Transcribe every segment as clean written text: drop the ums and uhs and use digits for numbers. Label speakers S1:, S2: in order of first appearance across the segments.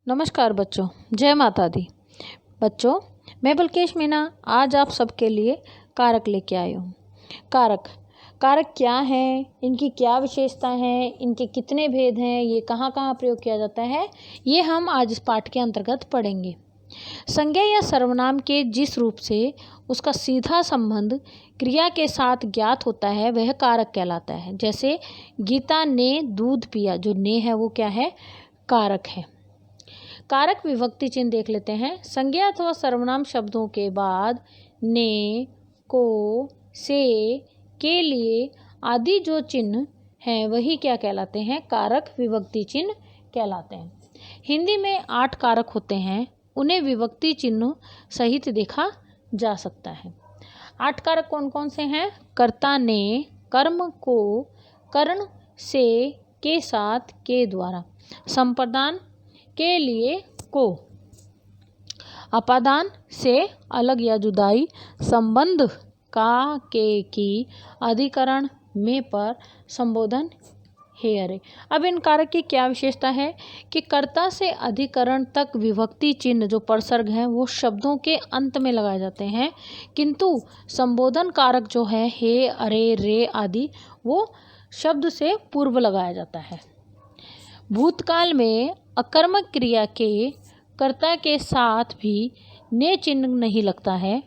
S1: नमस्कार बच्चों, जय माता दी। बच्चों, मैं बलकेश मीना आज आप सबके लिए कारक लेके आई हूँ। कारक क्या हैं, इनकी क्या विशेषता हैं, इनके कितने भेद हैं, ये कहाँ कहाँ प्रयोग किया जाता है, ये हम आज इस पाठ के अंतर्गत पढ़ेंगे। संज्ञा या सर्वनाम के जिस रूप से उसका सीधा संबंध क्रिया के साथ ज्ञात होता है वह कारक कहलाता है। जैसे गीता ने दूध पिया, जो ने है वो क्या है, कारक है। कारक विभक्ति चिन्ह देख लेते हैं। संज्ञा अथवा सर्वनाम शब्दों के बाद ने, को, से, के लिए आदि जो चिन्ह हैं वही क्या कहलाते हैं, कारक विभक्ति चिन्ह कहलाते हैं। हिंदी में 8 कारक होते हैं, उन्हें विभक्ति चिन्ह सहित देखा जा सकता है। 8 कारक कौन कौन से हैं? कर्ता ने, कर्म को, करण से, के साथ, के द्वारा, संप्रदान के लिए, को, अपादान से, अलग या जुदाई, संबंध का, के, की, अधिकरण में, पर, संबोधन, हे, अरे। अब इन कारक की क्या विशेषता है कि कर्ता से अधिकरण तक विभक्ति चिन्ह जो परसर्ग हैं वो शब्दों के अंत में लगाए जाते हैं, किंतु संबोधन कारक जो है हे, अरे, रे आदि वो शब्द से पूर्व लगाया जाता है। भूतकाल में अकर्मक क्रिया के कर्ता के साथ भी ने चिन्ह नहीं लगता है।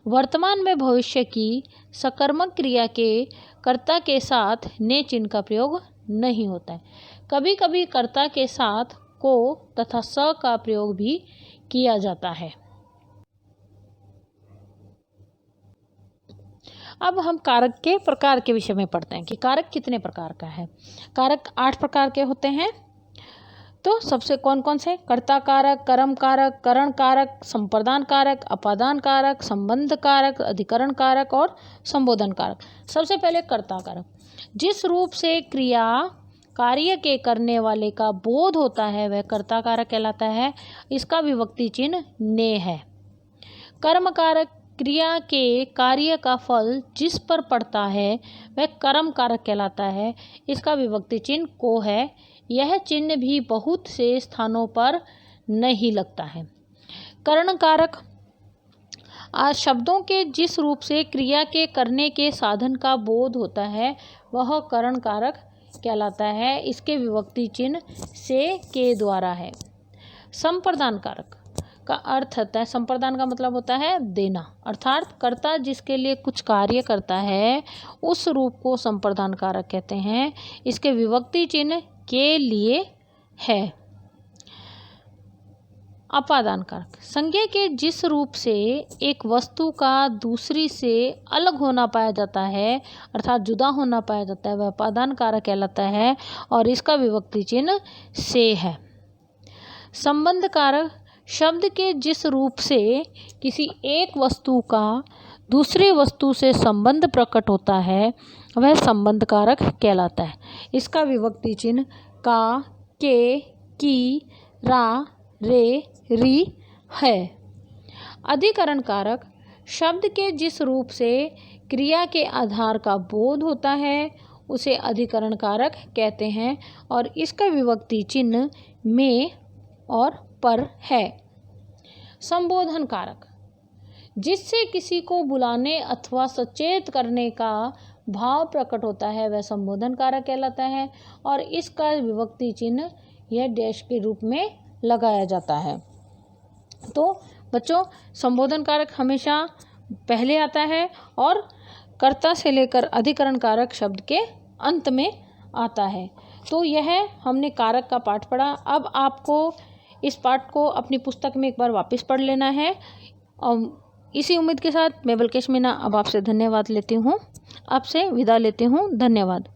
S1: वर्तमान में भविष्य की सकर्मक क्रिया के कर्ता के साथ ने चिन्ह का प्रयोग नहीं होता है। कभी कभी कर्ता के साथ को तथा स का प्रयोग भी किया जाता है। अब हम कारक के प्रकार के विषय में पढ़ते हैं कि कारक कितने प्रकार का है। कारक 8 प्रकार के होते हैं। तो सबसे कौन कौन से? कर्ता कारक, कर्म कारक, करण कारक, संप्रदान कारक, अपादान कारक, संबंध कारक, अधिकरण कारक और संबोधन कारक। सबसे पहले कर्ता कारक। जिस रूप से क्रिया कार्य के करने वाले का बोध होता है वह कर्ता कारक कहलाता है। इसका विभक्ति चिन्ह ने है। कर्म कारक। क्रिया के कार्य का फल जिस पर पड़ता है वह कर्म कारक कहलाता है। इसका विभक्ति चिन्ह को है। यह चिन्ह भी बहुत से स्थानों पर नहीं लगता है। करण कारक। शब्दों के जिस रूप से क्रिया के करने के साधन का बोध होता है वह करण कारक कहलाता है। इसके विभक्ति चिन्ह से, के द्वारा है। संप्रदान कारक का अर्थ होता है, संप्रदान का मतलब होता है देना, अर्थात कर्ता जिसके लिए कुछ कार्य करता है उस रूप को संप्रदान कारक कहते हैं। इसके विभक्ति चिन्ह के लिए है। अपादान कारक। संज्ञा के जिस रूप से एक वस्तु का दूसरी से अलग होना पाया जाता है, अर्थात जुदा होना पाया जाता है, वह अपादान कारक कहलाता है और इसका विभक्ति चिन्ह से है। संबंध कारक। शब्द के जिस रूप से किसी एक वस्तु का दूसरी वस्तु से संबंध प्रकट होता है वह संबंध कारक कहलाता है। इसका विभक्ति चिन्ह का, के, की, रा, रे, री है। अधिकरण कारक। शब्द के जिस रूप से क्रिया के आधार का बोध होता है उसे अधिकरण कारक कहते हैं और इसका विभक्ति चिन्ह में और पर है। संबोधन कारक। जिससे किसी को बुलाने अथवा सचेत करने का भाव प्रकट होता है वह संबोधन कारक कहलाता है और इसका विभक्ति चिन्ह यह डैश के रूप में लगाया जाता है। तो बच्चों, संबोधन कारक हमेशा पहले आता है और कर्ता से लेकर अधिकरण कारक शब्द के अंत में आता है। तो यह हमने कारक का पाठ पढ़ा। अब आपको इस पाठ को अपनी पुस्तक में एक बार वापस पढ़ लेना है। और इसी उम्मीद के साथ मैं बलकेश मीना अब आपसे धन्यवाद लेती हूँ, आपसे विदा लेती हूँ। धन्यवाद।